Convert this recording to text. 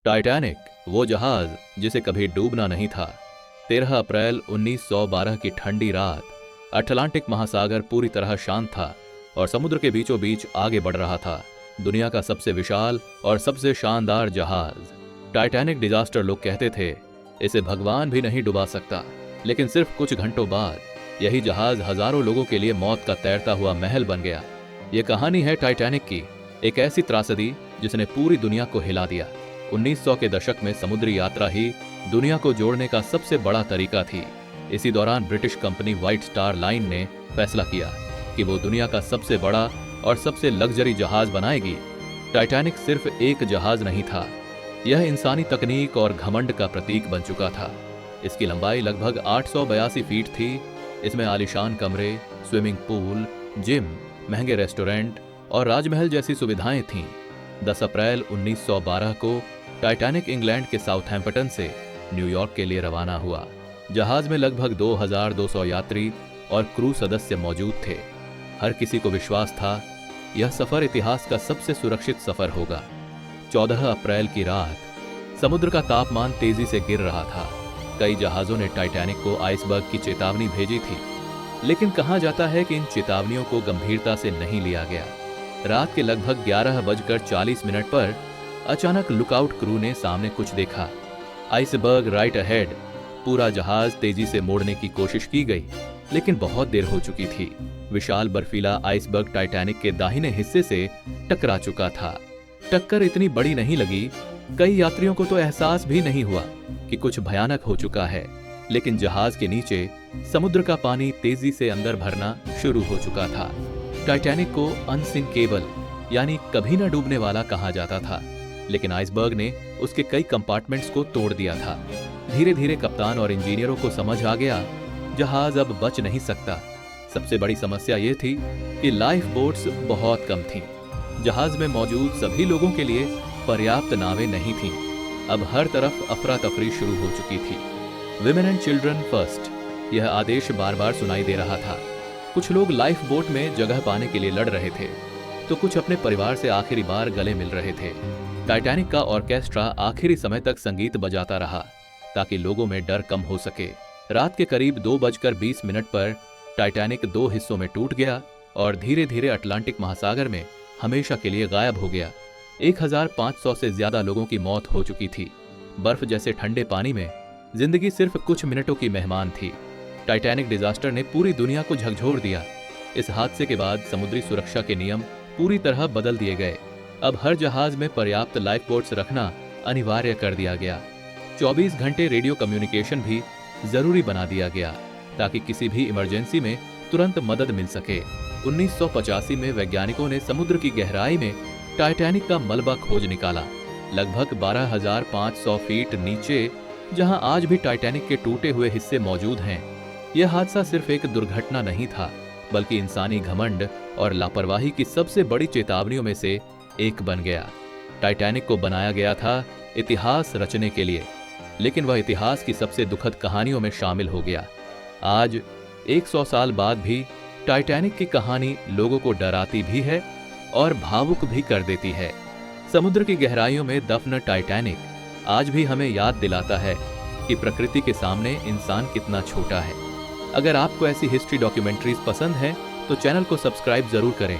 Titanic, वो जहाज जिसे कभी डूबना नहीं था। 13 अप्रैल 1912 की ठंडी रात, अटलांटिक महासागर पूरी तरह शांत था और समुद्र के बीचों बीच आगे बढ़ रहा था दुनिया का सबसे विशाल और सबसे शानदार जहाज। टाइटैनिक डिजास्टर लोग कहते थे इसे भगवान भी नहीं डुबा सकता, लेकिन सिर्फ कुछ घंटों बाद यही जहाज हजारों लोगों के लिए मौत का तैरता हुआ महल बन गया। यह कहानी है टाइटैनिक की, एक ऐसी त्रासदी जिसने पूरी दुनिया को हिला दिया। 1900 के दशक में समुद्री यात्रा ही दुनिया को जोड़ने का सबसे बड़ा तरीका थी। इसी दौरान British company white star line ने फैसला किया कि वो दुनिया का सबसे बड़ा और सबसे लग्जरी जहाज बनाएगी। टाइटैनिक सिर्फ एक जहाज नहीं था, यह इंसानी तकनीक और घमंड का प्रतीक बन चुका था। इसकी लंबाई लगभग 882 फीट थी। इसमें आलीशान कमरे, स्विमिंग पूल, जिम, महंगे रेस्टोरेंट और राजमहल जैसी सुविधाएं थीं। 10 अप्रैल 1912 को टाइटैनिक इंग्लैंड के साउथहैम्पटन से न्यूयॉर्क के लिए रवाना हुआ। जहाज में लगभग 2200 यात्री और क्रू सदस्य मौजूद थे। हर किसी को विश्वास था यह सफर इतिहास का सबसे सुरक्षित सफर होगा। 14 अप्रैल की रात, समुद्र का तापमान तेजी से गिर रहा था। कई जहाजों ने टाइटैनिक को आइसबर्ग की चेतावनी भेजी थी, लेकिन कहा जाता है कि इन चेतावनियों को गंभीरता से नहीं लिया गया। रात के लगभग 11:40 पर अचानक लुकआउट क्रू ने सामने कुछ देखा। Iceberg right ahead. पूरा जहाज तेजी से मोड़ने की कोशिश की गई, लेकिन बहुत देर हो चुकी थी। विशाल बर्फीला आइसबर्ग टाइटैनिक के दाहिने हिस्से से टकरा चुका था। टक्कर इतनी बड़ी नहीं लगी, कई यात्रियों को तो एहसास भी नहीं हुआ कि कुछ भयानक हो चुका है, लेकिन जहाज के नीचे समुद्र का पानी तेजी से अंदर भरना शुरू हो चुका था। टाइटैनिक को अनसिंकेबल यानी कभी न डूबने वाला कहा जाता था, लेकिन आइसबर्ग ने उसके कई कंपार्टमेंट्स को तोड़ दिया था। धीरे धीरे कप्तान और इंजीनियरों को समझ आ गया जहाज अब बच नहीं सकता। सबसे बड़ी समस्या यह थी कि लाइफ बोट्स बहुत कम थीं। जहाज में मौजूद सभी लोगों के लिए पर्याप्त नावें नहीं थीं। अब हर तरफ अफरा तफरी शुरू हो चुकी थी। विमेन एंड चिल्ड्रन फर्स्ट, यह आदेश बार बार सुनाई दे रहा था। कुछ लोग लाइफ बोट में जगह पाने के लिए लड़ रहे थे, तो कुछ अपने परिवार से आखिरी बार गले मिल रहे थे। टाइटैनिक का ऑर्केस्ट्रा आखिरी समय तक संगीत बजाता रहा ताकि लोगों में डर कम हो सके। रात के करीब 2:20 पर टाइटैनिक 2 हिस्सों में टूट गया और धीरे धीरे अटलांटिक महासागर में हमेशा के लिए गायब हो गया। 1500 से ज्यादा लोगों की मौत हो चुकी थी। बर्फ जैसे ठंडे पानी में जिंदगी सिर्फ कुछ मिनटों की मेहमान थी। टाइटैनिक डिजास्टर ने पूरी दुनिया को झकझोर दिया। इस हादसे के बाद समुद्री सुरक्षा के नियम पूरी तरह बदल दिए गए। अब हर जहाज में पर्याप्त लाइफ बोट्स रखना अनिवार्य कर दिया गया। 24 घंटे रेडियो कम्युनिकेशन भी जरूरी बना दिया गया ताकि किसी भी इमरजेंसी में तुरंत मदद मिल सके। 1985 में वैज्ञानिकों ने समुद्र की गहराई में टाइटैनिक का मलबा खोज निकाला। लगभग 12,500 फीट नीचे, जहां आज भी टाइटैनिक के टूटे हुए हिस्से मौजूद हैं। यह हादसा सिर्फ एक दुर्घटना नहीं था, बल्कि इंसानी घमंड और लापरवाही की सबसे बड़ी चेतावनियों में से एक बन गया। टाइटैनिक को बनाया गया था इतिहास रचने के लिए, लेकिन वह इतिहास की सबसे दुखद कहानियों में शामिल हो गया। आज 100 साल बाद भी टाइटैनिक की कहानी लोगों को डराती भी है और भावुक भी कर देती है। समुद्र की गहराइयों में दफन टाइटैनिक आज भी हमें याद दिलाता है कि प्रकृति के सामने इंसान कितना छोटा है। अगर आपको ऐसी हिस्ट्री डॉक्यूमेंट्रीज पसंद है तो चैनल को सब्सक्राइब जरूर करें